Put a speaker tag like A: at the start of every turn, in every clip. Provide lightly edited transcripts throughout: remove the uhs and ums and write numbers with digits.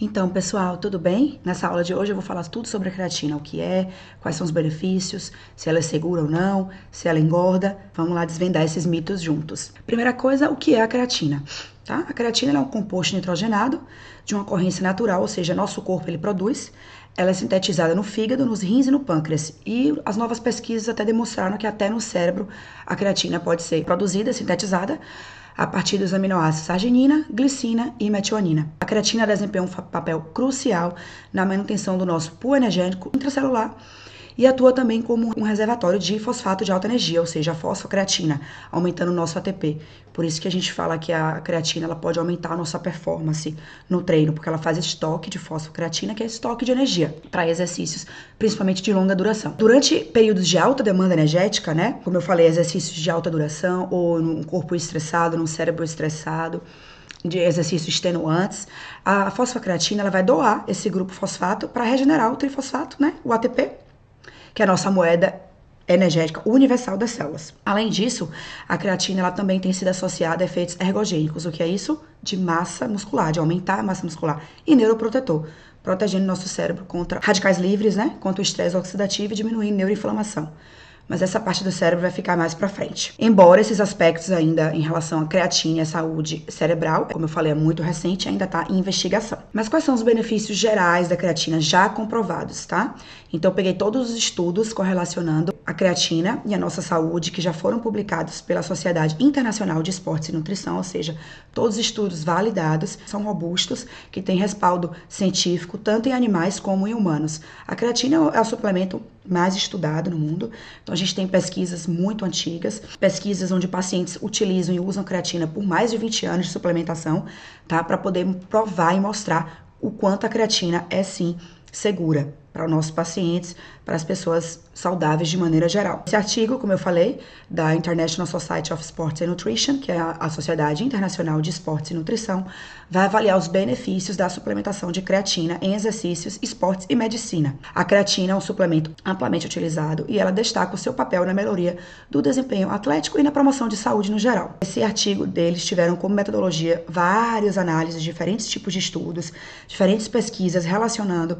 A: Então, pessoal, tudo bem? Nessa aula de hoje eu vou falar tudo sobre a creatina, o que é, quais são os benefícios, se ela é segura ou não, se ela engorda. Vamos lá desvendar esses mitos juntos. Primeira coisa, o que é a creatina? Tá? A creatina é um composto nitrogenado de uma ocorrência natural, ou seja, nosso corpo ele produz. Ela é sintetizada no fígado, nos rins e no pâncreas. E as novas pesquisas até demonstraram que até no cérebro a creatina pode ser produzida, sintetizada, a partir dos aminoácidos arginina, glicina e metionina. A creatina desempenha um papel crucial na manutenção do nosso pool energético intracelular e atua também como um reservatório de fosfato de alta energia, ou seja, a fosfocreatina, aumentando o nosso ATP. Por isso que a gente fala que a creatina ela pode aumentar a nossa performance no treino, porque ela faz estoque de fosfocreatina, que é estoque de energia, para exercícios, principalmente de longa duração. Durante períodos de alta demanda energética, né, como eu falei, exercícios de alta duração, ou num corpo estressado, num cérebro estressado, de exercícios extenuantes, a fosfocreatina ela vai doar esse grupo fosfato para regenerar o trifosfato, né, o ATP, que é a nossa moeda energética universal das células. Além disso, a creatina ela também tem sido associada a efeitos ergogênicos. O que é isso? De massa muscular, de aumentar a massa muscular. E neuroprotetor, protegendo nosso cérebro contra radicais livres, né? Contra o estresse oxidativo e diminuindo a neuroinflamação. Mas essa parte do cérebro vai ficar mais pra frente. Embora esses aspectos ainda em relação à creatina e à saúde cerebral, como eu falei, é muito recente, ainda tá em investigação. Mas quais são os benefícios gerais da creatina já comprovados, tá? Então eu peguei todos os estudos correlacionando a creatina e a nossa saúde que já foram publicados pela Sociedade Internacional de Esportes e Nutrição, ou seja, todos os estudos validados, são robustos, que têm respaldo científico tanto em animais como em humanos. A creatina é o suplemento mais estudado no mundo, então a gente tem pesquisas muito antigas, pesquisas onde pacientes utilizam e usam creatina por mais de 20 anos de suplementação, tá? Para poder provar e mostrar o quanto a creatina é sim segura para os nossos pacientes, para as pessoas saudáveis de maneira geral. Esse artigo, como eu falei, da International Society of Sports and Nutrition, que é a Sociedade Internacional de Esportes e Nutrição, vai avaliar os benefícios da suplementação de creatina em exercícios, esportes e medicina. A creatina é um suplemento amplamente utilizado e ela destaca o seu papel na melhoria do desempenho atlético e na promoção de saúde no geral. Esse artigo deles tiveram como metodologia várias análises, diferentes tipos de estudos, diferentes pesquisas relacionando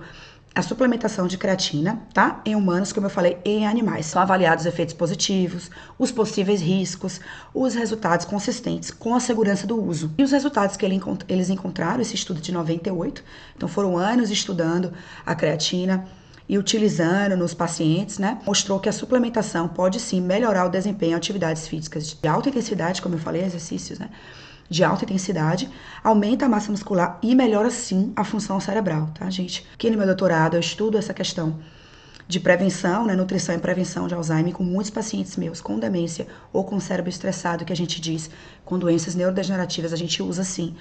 A: a suplementação de creatina, tá? Em humanos, como eu falei, e em animais. São avaliados os efeitos positivos, os possíveis riscos, os resultados consistentes com a segurança do uso. E os resultados que eles encontraram, esse estudo de 98, então foram anos estudando a creatina e utilizando nos pacientes, né? Mostrou que a suplementação pode sim melhorar o desempenho em atividades físicas de alta intensidade, como eu falei, exercícios, né? De alta intensidade, aumenta a massa muscular e melhora sim a função cerebral, tá, gente? Aqui no meu doutorado eu estudo essa questão de prevenção, né, nutrição e prevenção de Alzheimer com muitos pacientes meus com demência ou com cérebro estressado, que a gente diz, com doenças neurodegenerativas, a gente usa sim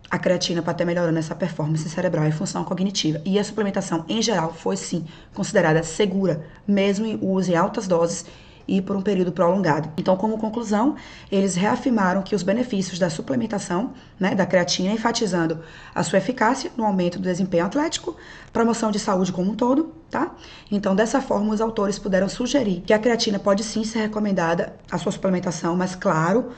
A: a creatina para estar melhorando essa performance cerebral e função cognitiva. E a suplementação em geral foi sim considerada segura, mesmo em uso em altas doses e por um período prolongado. Então, como conclusão, eles reafirmaram que os benefícios da suplementação, né, da creatina, enfatizando a sua eficácia no aumento do desempenho atlético, promoção de saúde como um todo, tá? Então, dessa forma, os autores puderam sugerir que a creatina pode sim ser recomendada a sua suplementação, mas claro,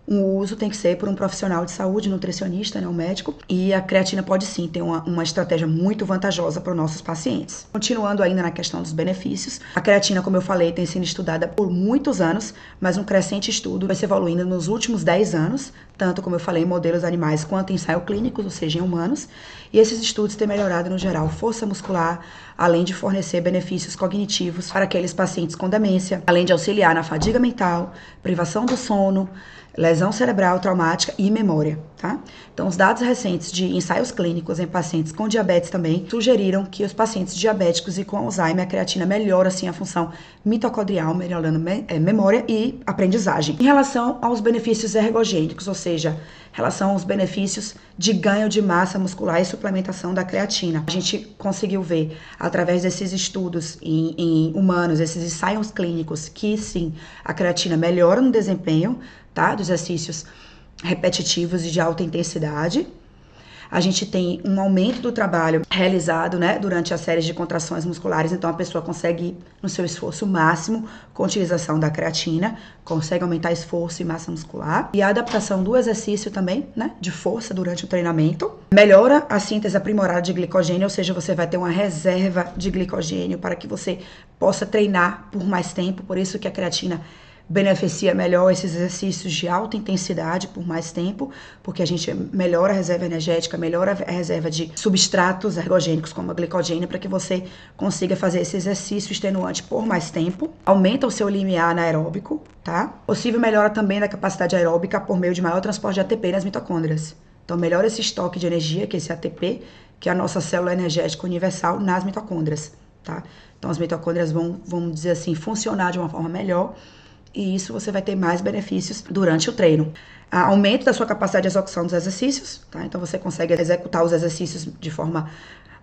A: o uso tem que ser por um profissional de saúde, nutricionista, né, um médico, e a creatina pode sim ter uma estratégia muito vantajosa para os nossos pacientes. Continuando ainda na questão dos benefícios, a creatina, como eu falei, tem sido estudada por muitos anos, mas um crescente estudo vai se evoluindo nos últimos 10 anos, tanto como eu falei em modelos animais quanto em ensaios clínicos, ou seja, em humanos, e esses estudos têm melhorado no geral força muscular, além de fornecer benefícios cognitivos para aqueles pacientes com demência, além de auxiliar na fadiga mental, privação do sono, lesão cerebral traumática e memória, tá? Então, os dados recentes de ensaios clínicos em pacientes com diabetes também sugeriram que os pacientes diabéticos e com Alzheimer, a creatina melhora, assim, a função mitocondrial, melhorando memória e aprendizagem. Em relação aos benefícios ergogênicos, ou seja, em relação aos benefícios de ganho de massa muscular e suplementação da creatina, a gente conseguiu ver, através desses estudos em humanos, esses ensaios clínicos, que sim, a creatina melhora no desempenho, tá? Dos exercícios repetitivos e de alta intensidade. A gente tem um aumento do trabalho realizado, né, durante as séries de contrações musculares, então a pessoa consegue ir no seu esforço máximo com a utilização da creatina, consegue aumentar esforço e massa muscular. E a adaptação do exercício também, né, de força durante o treinamento. Melhora a síntese aprimorada de glicogênio, ou seja, você vai ter uma reserva de glicogênio para que você possa treinar por mais tempo, por isso que a creatina beneficia melhor esses exercícios de alta intensidade por mais tempo, porque a gente melhora a reserva energética, melhora a reserva de substratos ergogênicos como a glicogênio, para que você consiga fazer esse exercício extenuante por mais tempo. Aumenta o seu limiar anaeróbico, tá? Possível melhora também da capacidade aeróbica por meio de maior transporte de ATP nas mitocôndrias. Então melhora esse estoque de energia, que é esse ATP, que é a nossa célula energética universal nas mitocôndrias, tá? Então as mitocôndrias vão, vamos dizer assim, funcionar de uma forma melhor, e isso você vai ter mais benefícios durante o treino. Aumento da sua capacidade de execução dos exercícios, tá? Então você consegue executar os exercícios de forma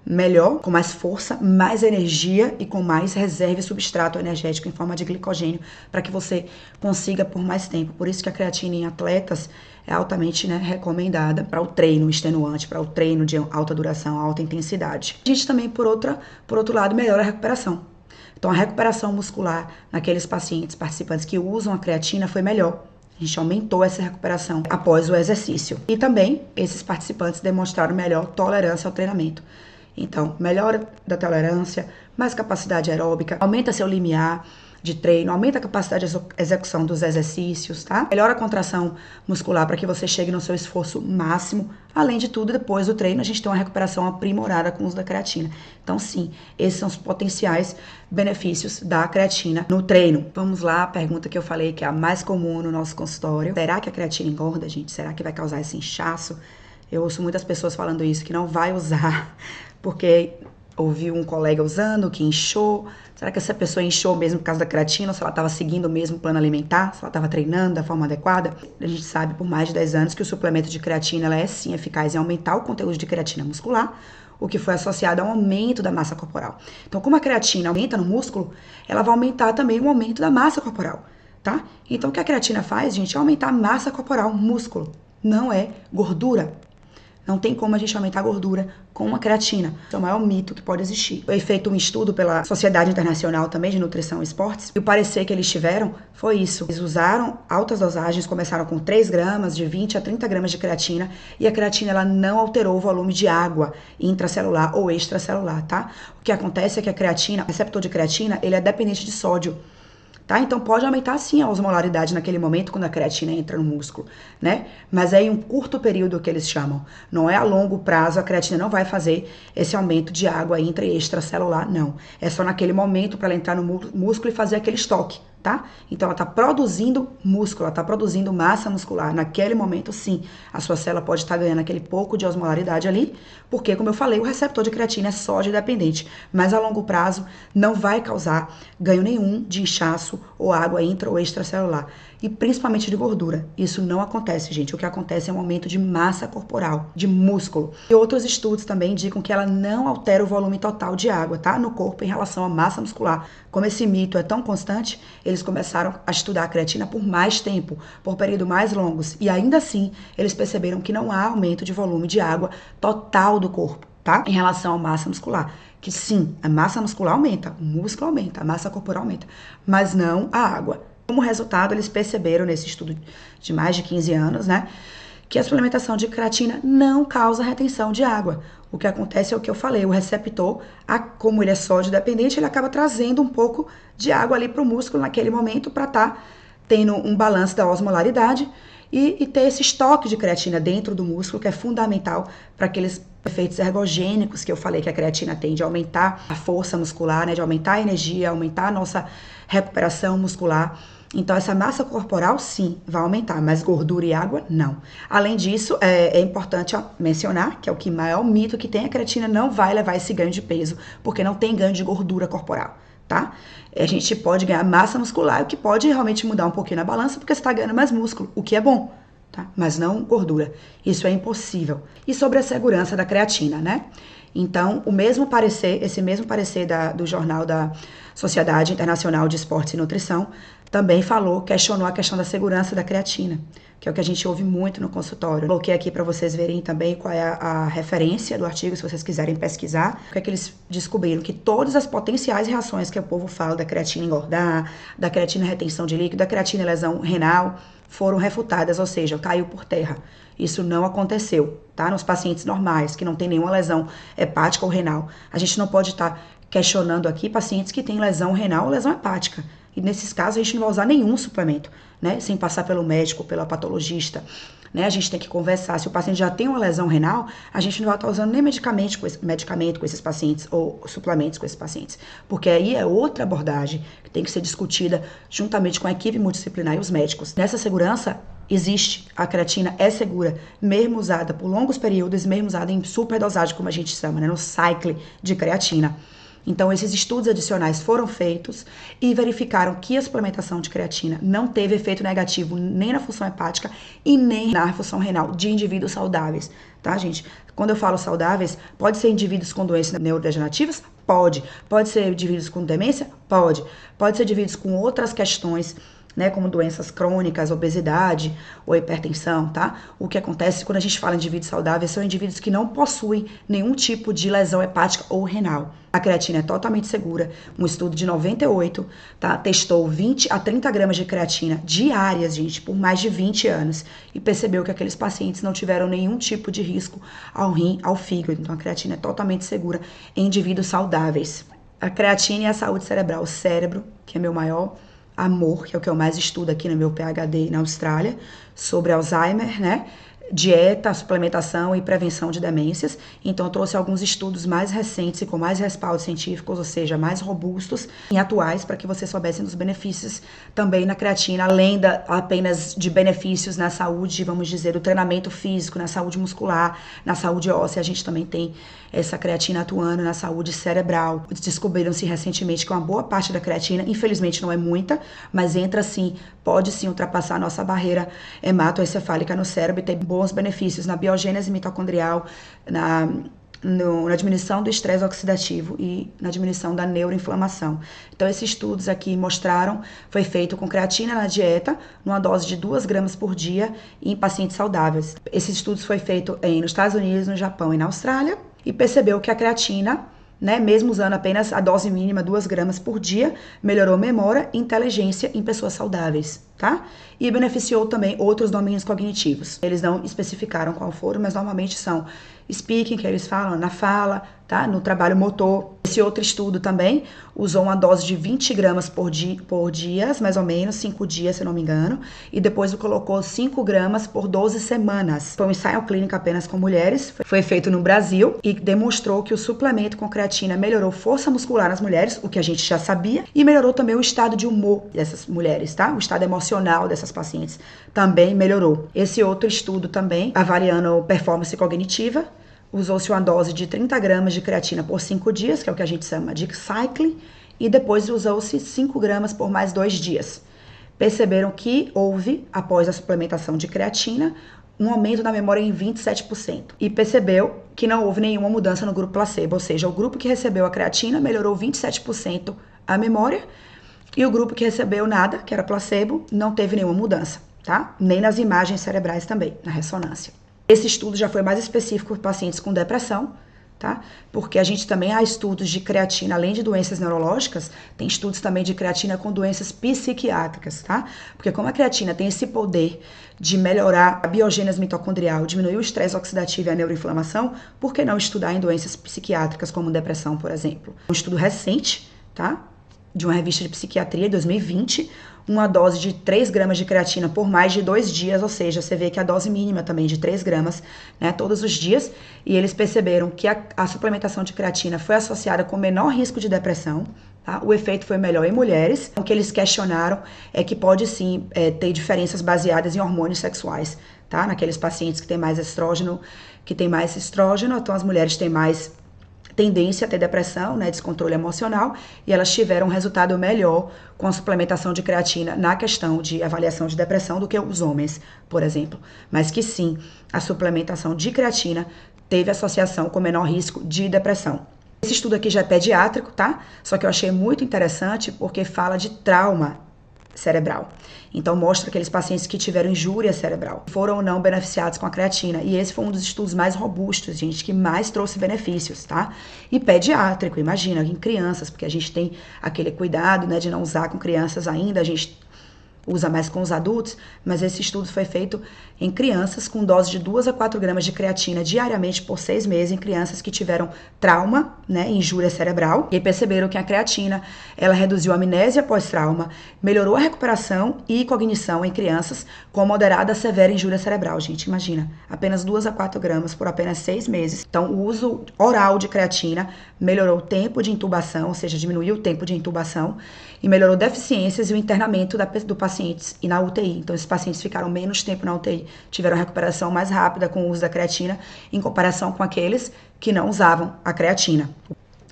A: melhor, com mais força, mais energia e com mais reserva e substrato energético em forma de glicogênio, para que você consiga por mais tempo. Por isso que a creatina em atletas é altamente, né, recomendada para o treino extenuante, para o treino de alta duração, alta intensidade. A gente também, por outro lado, melhora a recuperação. Então, a recuperação muscular naqueles participantes que usam a creatina foi melhor. A gente aumentou essa recuperação após o exercício. E também, esses participantes demonstraram melhor tolerância ao treinamento. Então, melhora da tolerância, mais capacidade aeróbica, aumenta seu limiar de treino, aumenta a capacidade de execução dos exercícios, tá? Melhora a contração muscular para que você chegue no seu esforço máximo. Além de tudo, depois do treino, a gente tem uma recuperação aprimorada com o uso da creatina. Então, sim, esses são os potenciais benefícios da creatina no treino. Vamos lá, a pergunta que eu falei que é a mais comum no nosso consultório. Será que a creatina engorda, gente? Será que vai causar esse inchaço? Eu ouço muitas pessoas falando isso, que não vai usar, porque ouvi um colega usando, que inchou. Será que essa pessoa inchou mesmo por causa da creatina? Ou se ela estava seguindo o mesmo plano alimentar? Se ela estava treinando da forma adequada? A gente sabe por mais de 10 anos que o suplemento de creatina ela é sim eficaz em aumentar o conteúdo de creatina muscular, o que foi associado ao aumento da massa corporal. Então, como a creatina aumenta no músculo, ela vai aumentar também o aumento da massa corporal, tá? Então, o que a creatina faz, gente, é aumentar a massa corporal, músculo, não é gordura. Não tem como a gente aumentar a gordura com uma creatina. Esse é o maior mito que pode existir. Foi feito um estudo pela Sociedade Internacional também de Nutrição e Esportes, e o parecer que eles tiveram foi isso. Eles usaram altas dosagens, começaram com 3 gramas, de 20 a 30 gramas de creatina, e a creatina ela não alterou o volume de água intracelular ou extracelular, tá? O que acontece é que a creatina, o receptor de creatina, ele é dependente de sódio. Tá? Então pode aumentar sim a osmolaridade naquele momento quando a creatina entra no músculo, né? Mas é em um curto período que eles chamam. Não é a longo prazo, a creatina não vai fazer esse aumento de água intra e extracelular, não. É só naquele momento para ela entrar no músculo e fazer aquele estoque, tá? Então ela está produzindo músculo, ela está produzindo massa muscular. Naquele momento, sim, a sua célula pode estar ganhando aquele pouco de osmolaridade ali, porque, como eu falei, o receptor de creatina é sódio dependente, mas a longo prazo não vai causar ganho nenhum de inchaço ou água intra ou extracelular, e principalmente de gordura. Isso não acontece, gente. O que acontece é um aumento de massa corporal, de músculo. E outros estudos também indicam que ela não altera o volume total de água, tá? No corpo em relação à massa muscular. Como esse mito é tão constante, eles começaram a estudar a creatina por mais tempo, por períodos mais longos, e ainda assim eles perceberam que não há aumento de volume de água total do corpo, tá? Em relação à massa muscular. Que sim, a massa muscular aumenta, o músculo aumenta, a massa corporal aumenta, mas não a água. Como resultado, eles perceberam nesse estudo de mais de 15 anos, né, que a suplementação de creatina não causa retenção de água. O que acontece é o que eu falei, o receptor, como ele é sódio dependente, ele acaba trazendo um pouco de água ali para o músculo naquele momento para estar tendo um balanço da osmolaridade e ter esse estoque de creatina dentro do músculo, que é fundamental para aqueles efeitos ergogênicos que eu falei que a creatina tem, de aumentar a força muscular, né, de aumentar a energia, aumentar a nossa recuperação muscular. Então, essa massa corporal, sim, vai aumentar, mas gordura e água, não. Além disso, é importante mencionar, que é o que maior mito que tem, a creatina não vai levar esse ganho de peso, porque não tem ganho de gordura corporal, tá? A gente pode ganhar massa muscular, o que pode realmente mudar um pouquinho na balança, porque você está ganhando mais músculo, o que é bom, tá? Mas não gordura. Isso é impossível. E sobre a segurança da creatina, né? Então, esse mesmo parecer do jornal da Sociedade Internacional de Esportes e Nutrição também questionou a questão da segurança da creatina, que é o que a gente ouve muito no consultório. Coloquei aqui para vocês verem também qual é a referência do artigo, se vocês quiserem pesquisar. O que é que eles descobriram? Que todas as potenciais reações que o povo fala da creatina engordar, da creatina retenção de líquido, da creatina lesão renal, foram refutadas, ou seja, caiu por terra. Isso não aconteceu, tá? Nos pacientes normais, que não tem nenhuma lesão hepática ou renal. A gente não pode estar questionando aqui pacientes que têm lesão renal ou lesão hepática. E nesses casos a gente não vai usar nenhum suplemento, né? Sem passar pelo médico, pela patologista, né? A gente tem que conversar. Se o paciente já tem uma lesão renal, a gente não vai estar usando nem medicamento com esses pacientes ou suplementos com esses pacientes. Porque aí é outra abordagem que tem que ser discutida juntamente com a equipe multidisciplinar e os médicos. Nessa segurança, existe, a creatina é segura, mesmo usada por longos períodos, mesmo usada em superdosagem, como a gente chama, né? No cycle de creatina. Então, esses estudos adicionais foram feitos e verificaram que a suplementação de creatina não teve efeito negativo nem na função hepática e nem na função renal de indivíduos saudáveis, tá, gente? Quando eu falo saudáveis, pode ser indivíduos com doenças neurodegenerativas? Pode. Pode ser indivíduos com demência? Pode. Pode ser indivíduos com outras questões, né, como doenças crônicas, obesidade ou hipertensão, tá? O que acontece quando a gente fala em indivíduos saudáveis são indivíduos que não possuem nenhum tipo de lesão hepática ou renal. A creatina é totalmente segura. Um estudo de 98, tá? Testou 20 a 30 gramas de creatina diárias, gente, por mais de 20 anos e percebeu que aqueles pacientes não tiveram nenhum tipo de risco ao rim, ao fígado. Então a creatina é totalmente segura em indivíduos saudáveis. A creatina e a saúde cerebral, o cérebro, que é meu maior amor, que é o que eu mais estudo aqui no meu PhD na Austrália, sobre Alzheimer, né? Dieta, suplementação e prevenção de demências. Então, eu trouxe alguns estudos mais recentes e com mais respaldos científicos, ou seja, mais robustos e atuais, para que vocês soubessem dos benefícios também na creatina, além apenas de benefícios na saúde, vamos dizer, do treinamento físico, na saúde muscular, na saúde óssea. A gente também tem essa creatina atuando na saúde cerebral. Descobriram-se recentemente que uma boa parte da creatina, infelizmente não é muita, mas entra sim, pode sim ultrapassar a nossa barreira hematoencefálica no cérebro e ter bons benefícios na biogênese mitocondrial, na diminuição do estresse oxidativo e na diminuição da neuroinflamação. Então, esses estudos aqui mostraram, foi feito com creatina na dieta, numa dose de 2 gramas por dia em pacientes saudáveis. Esses estudos foi feito nos Estados Unidos, no Japão e na Austrália, e percebeu que a creatina, né, mesmo usando apenas a dose mínima, 2 gramas por dia, melhorou memória e inteligência em pessoas saudáveis, tá? E beneficiou também outros domínios cognitivos. Eles não especificaram qual foram, mas normalmente são speaking, que eles falam na fala, tá? No trabalho motor. Esse outro estudo também usou uma dose de 20 gramas por dia, mais ou menos, 5 dias, se não me engano, e depois colocou 5 gramas por 12 semanas. Foi um ensaio clínico apenas com mulheres, foi feito no Brasil e demonstrou que o suplemento com creatina melhorou força muscular nas mulheres, o que a gente já sabia, e melhorou também o estado de humor dessas mulheres, tá? O estado emocional dessas pacientes também melhorou. Esse outro estudo também, avaliando performance cognitiva, usou-se uma dose de 30 gramas de creatina por 5 dias, que é o que a gente chama de cycling, e depois usou-se 5 gramas por mais 2 dias. Perceberam que houve, após a suplementação de creatina, um aumento da memória em 27%. E percebeu que não houve nenhuma mudança no grupo placebo, ou seja, o grupo que recebeu a creatina melhorou 27% a memória, e o grupo que recebeu nada, que era placebo, não teve nenhuma mudança, tá? Nem nas imagens cerebrais também, na ressonância. Esse estudo já foi mais específico para pacientes com depressão, tá? Porque a gente também há estudos de creatina, além de doenças neurológicas, tem estudos também de creatina com doenças psiquiátricas, tá? Porque como a creatina tem esse poder de melhorar a biogênese mitocondrial, diminuir o estresse oxidativo e a neuroinflamação, por que não estudar em doenças psiquiátricas como depressão, por exemplo? Um estudo recente, tá? De uma revista de psiquiatria, 2020, uma dose de 3 gramas de creatina por mais de 2 dias, ou seja, você vê que a dose mínima também de 3 gramas, né, todos os dias, e eles perceberam que a suplementação de creatina foi associada com menor risco de depressão, tá? O efeito foi melhor em mulheres. O que eles questionaram é que pode sim ter diferenças baseadas em hormônios sexuais, tá? Naqueles pacientes que têm mais estrógeno, então as mulheres têm mais tendência a ter depressão, né, descontrole emocional, e elas tiveram um resultado melhor com a suplementação de creatina na questão de avaliação de depressão do que os homens, por exemplo. Mas que sim, a suplementação de creatina teve associação com menor risco de depressão. Esse estudo aqui já é pediátrico, tá? Só que eu achei muito interessante porque fala de trauma cerebral. Então mostra aqueles pacientes que tiveram injúria cerebral, foram ou não beneficiados com a creatina. E esse foi um dos estudos mais robustos, gente, que mais trouxe benefícios, tá? E pediátrico, imagina, em crianças, porque a gente tem aquele cuidado, né, de não usar com crianças ainda, a gente usa mais com os adultos, mas esse estudo foi feito em crianças com dose de 2 a 4 gramas de creatina diariamente por 6 meses, em crianças que tiveram trauma, né, injúria cerebral, e perceberam que a creatina, ela reduziu a amnésia pós-trauma, melhorou a recuperação e cognição em crianças com moderada a severa injúria cerebral, gente, imagina, apenas 2 a 4 gramas por apenas 6 meses. Então, o uso oral de creatina melhorou o tempo de intubação, ou seja, diminuiu o tempo de intubação, e melhorou deficiências e o internamento do paciente e na UTI. Então, esses pacientes ficaram menos tempo na UTI, tiveram recuperação mais rápida com o uso da creatina, em comparação com aqueles que não usavam a creatina.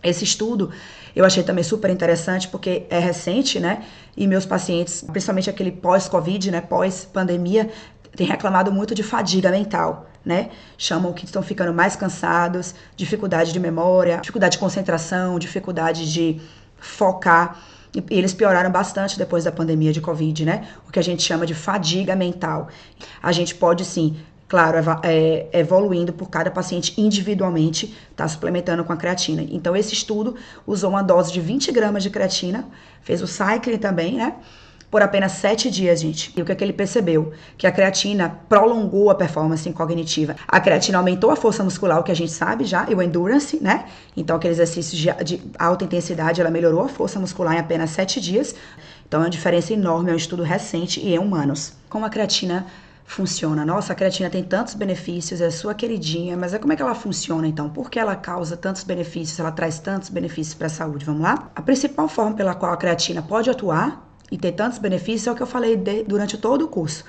A: Esse estudo eu achei também super interessante, porque é recente, né? E meus pacientes, principalmente aquele pós-Covid, né? Pós-pandemia, têm reclamado muito de fadiga mental, né? Chamam que estão ficando mais cansados, dificuldade de memória, dificuldade de concentração, dificuldade de focar. E eles pioraram bastante depois da pandemia de Covid, né? O que a gente chama de fadiga mental. A gente pode, sim, claro, evoluindo por cada paciente individualmente, tá suplementando com a creatina. Então, esse estudo usou uma dose de 20 gramas de creatina, fez o cycling também, né? Por apenas 7 dias, gente. E o que é que ele percebeu? Que a creatina prolongou a performance cognitiva. A creatina aumentou a força muscular, o que a gente sabe já, e o endurance, né? Então, aquele exercício de alta intensidade, ela melhorou a força muscular em apenas 7 dias. Então, é uma diferença enorme, é um estudo recente e em humanos. Como a creatina funciona? Nossa, a creatina tem tantos benefícios, é sua queridinha, mas como é que ela funciona, então? Por que ela causa tantos benefícios, ela traz tantos benefícios para a saúde? Vamos lá? A principal forma pela qual a creatina pode atuar e ter tantos benefícios é o que eu falei durante todo o curso,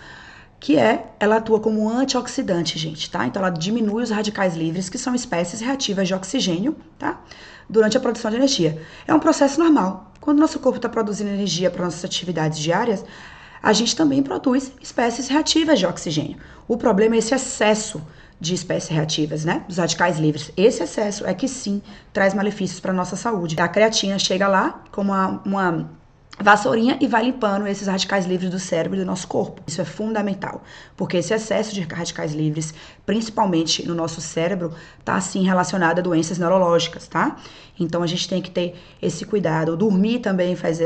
A: que ela atua como um antioxidante, gente, tá? Então ela diminui os radicais livres, que são espécies reativas de oxigênio, tá? Durante a produção de energia. É um processo normal. Quando nosso corpo está produzindo energia para nossas atividades diárias, a gente também produz espécies reativas de oxigênio. O problema é esse excesso de espécies reativas, né? Dos radicais livres. Esse excesso é que sim traz malefícios para a nossa saúde. A creatina chega lá como uma vassourinha e vai limpando esses radicais livres do cérebro e do nosso corpo. Isso é fundamental, porque esse excesso de radicais livres, principalmente no nosso cérebro, tá assim relacionado a doenças neurológicas, tá? Então a gente tem que ter esse cuidado. O dormir também faz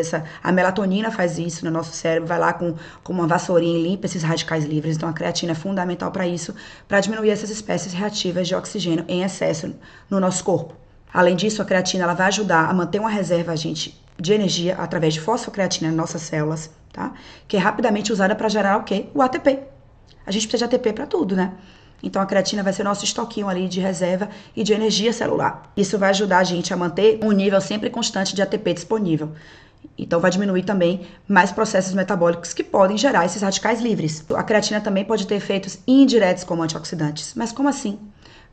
A: a melatonina faz isso no nosso cérebro, vai lá com uma vassourinha e limpa esses radicais livres. Então a creatina é fundamental para isso, para diminuir essas espécies reativas de oxigênio em excesso no nosso corpo. Além disso, a creatina ela vai ajudar a manter uma reserva, de energia através de fosfocreatina nas nossas células, tá? Que é rapidamente usada para gerar o quê? O ATP. A gente precisa de ATP para tudo, né? Então a creatina vai ser nosso estoquinho ali de reserva e de energia celular. Isso vai ajudar a gente a manter um nível sempre constante de ATP disponível. Então vai diminuir também mais processos metabólicos que podem gerar esses radicais livres. A creatina também pode ter efeitos indiretos como antioxidantes. Mas como assim?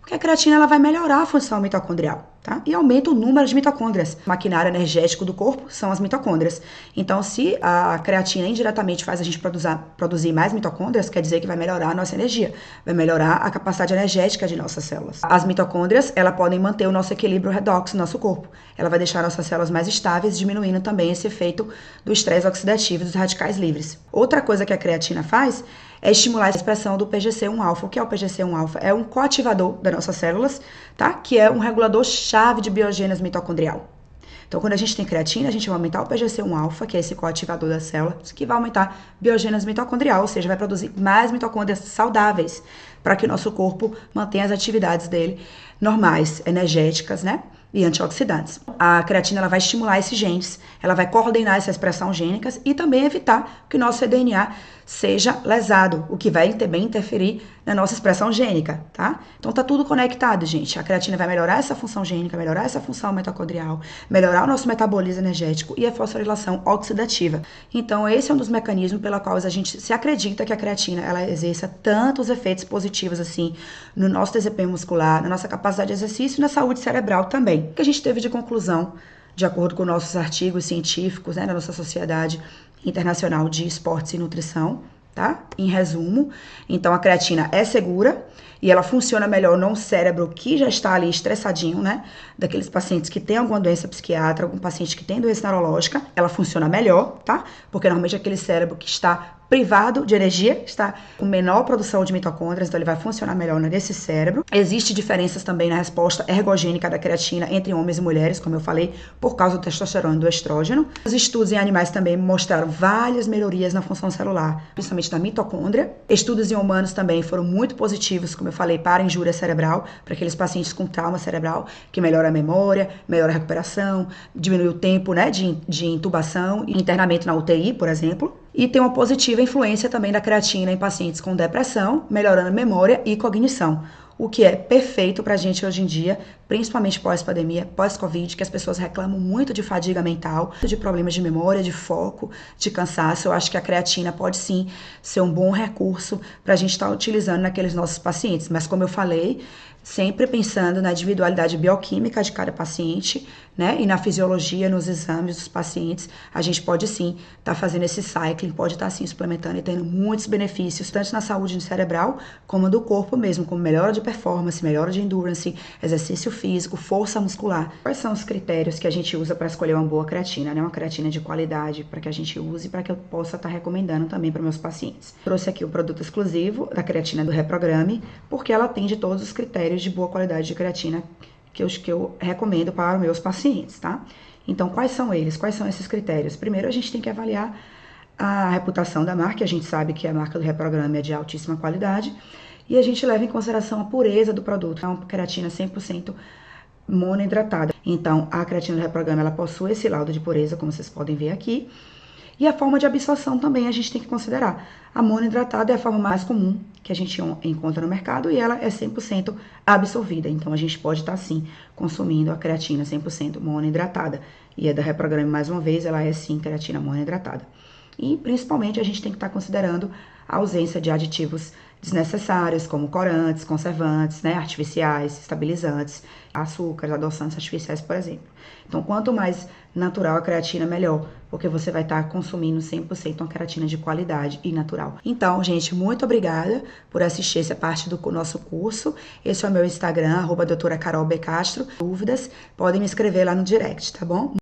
A: Porque a creatina ela vai melhorar a função mitocondrial, tá? E aumenta o número de mitocôndrias. O maquinário energético do corpo são as mitocôndrias. Então, se a creatina indiretamente faz a gente produzir mais mitocôndrias, quer dizer que vai melhorar a nossa energia, vai melhorar a capacidade energética de nossas células. As mitocôndrias, elas podem manter o nosso equilíbrio redox no nosso corpo. Ela vai deixar nossas células mais estáveis, diminuindo também esse efeito do estresse oxidativo dos radicais livres. Outra coisa que a creatina faz é estimular a expressão do PGC1-alfa. O que é o PGC1-alfa? É um coativador das nossas células, tá? Que é um regulador-chave de biogênese mitocondrial. Então, quando a gente tem creatina, a gente vai aumentar o PGC1-alfa, que é esse coativador das células, que vai aumentar biogênese mitocondrial, ou seja, vai produzir mais mitocôndrias saudáveis, para que o nosso corpo mantenha as atividades dele normais, energéticas, né? E antioxidantes. A creatina ela vai estimular esses genes, ela vai coordenar essa expressão gênica e também evitar que o nosso DNA seja lesado, o que vai também interferir na nossa expressão gênica, tá? Então tá tudo conectado, gente. A creatina vai melhorar essa função gênica, melhorar essa função mitocondrial, melhorar o nosso metabolismo energético e a fosforilação oxidativa. Então esse é um dos mecanismos pela qual a gente se acredita que a creatina ela exerça tantos efeitos positivos assim no nosso desempenho muscular, na nossa capacidade de exercício e na saúde cerebral também. O que a gente teve de conclusão, de acordo com nossos artigos científicos, né, da nossa Sociedade Internacional de Esportes e Nutrição, tá? Em resumo, então a creatina é segura e ela funciona melhor num cérebro que já está ali estressadinho, né? Daqueles pacientes que têm alguma doença psiquiátrica, algum paciente que tem doença neurológica, ela funciona melhor, tá? Porque normalmente aquele cérebro que está privado de energia, está com menor produção de mitocôndrias, então ele vai funcionar melhor nesse cérebro. Existem diferenças também na resposta ergogênica da creatina entre homens e mulheres, como eu falei, por causa do testosterona e do estrógeno. Os estudos em animais também mostraram várias melhorias na função celular, principalmente da mitocôndria. Estudos em humanos também foram muito positivos, como eu falei, para a injúria cerebral, para aqueles pacientes com trauma cerebral, que melhora a memória, melhora a recuperação, diminui o tempo, né, de intubação e internamento na UTI, por exemplo. E tem uma positiva influência também da creatina em pacientes com depressão, melhorando a memória e cognição, o que é perfeito pra gente hoje em dia, principalmente pós-pandemia, pós-Covid, que as pessoas reclamam muito de fadiga mental, de problemas de memória, de foco, de cansaço. Eu acho que a creatina pode sim ser um bom recurso pra gente estar utilizando naqueles nossos pacientes, mas como eu falei, sempre pensando na individualidade bioquímica de cada paciente, né? E na fisiologia, nos exames dos pacientes, a gente pode sim estar fazendo esse cycling, pode estar sim suplementando e tendo muitos benefícios, tanto na saúde cerebral como do corpo mesmo, como melhora de performance, melhora de endurance, exercício físico, força muscular. Quais são os critérios que a gente usa para escolher uma boa creatina, né? Uma creatina de qualidade, para que a gente use e para que eu possa estar recomendando também para meus pacientes. Trouxe aqui o produto exclusivo da creatina do Reprograme, porque ela atende todos os critérios de boa qualidade de creatina que eu recomendo para os meus pacientes, tá? Então, quais são eles? Quais são esses critérios? Primeiro, a gente tem que avaliar a reputação da marca, a gente sabe que a marca do Reprograme é de altíssima qualidade, e a gente leva em consideração a pureza do produto. É uma creatina 100% monohidratada. Então, a creatina do Reprograme, ela possui esse laudo de pureza, como vocês podem ver aqui. E a forma de absorção também a gente tem que considerar. A monohidratada é a forma mais comum que a gente encontra no mercado e ela é 100% absorvida. Então, a gente pode estar, sim, consumindo a creatina 100% monohidratada. E a da Reprograme, mais uma vez, ela é, sim, creatina monohidratada. E, principalmente, a gente tem que estar considerando a ausência de aditivos desnecessários, como corantes, conservantes, né, artificiais, estabilizantes, açúcares, adoçantes artificiais, por exemplo. Então, quanto mais natural a creatina, melhor, porque você vai estar consumindo 100% uma creatina de qualidade e natural. Então, gente, muito obrigada por assistir essa parte do nosso curso. Esse é o meu Instagram, @doutora Carol B. Castro. Dúvidas, podem me escrever lá no direct, tá bom?